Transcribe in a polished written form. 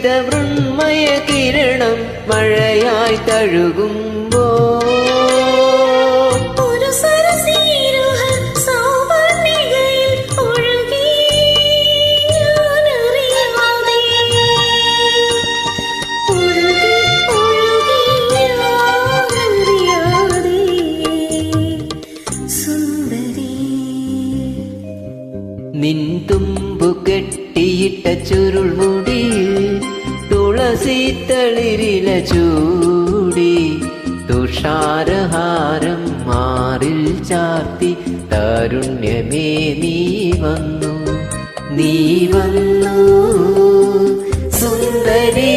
വികസിത മൃണ്മയ കിരണം മഴയായി തഴുകുമ്പോ നിൻ തുമ്പു കെട്ടിയിട്ട ചുരുൾമുടിയിൽ തുളസി തളിരില ചൂടി തുഷാരഹാരം മാറിൽ ചാർത്തി താരുണ്യമേ നീ വന്നു സുന്ദരീ.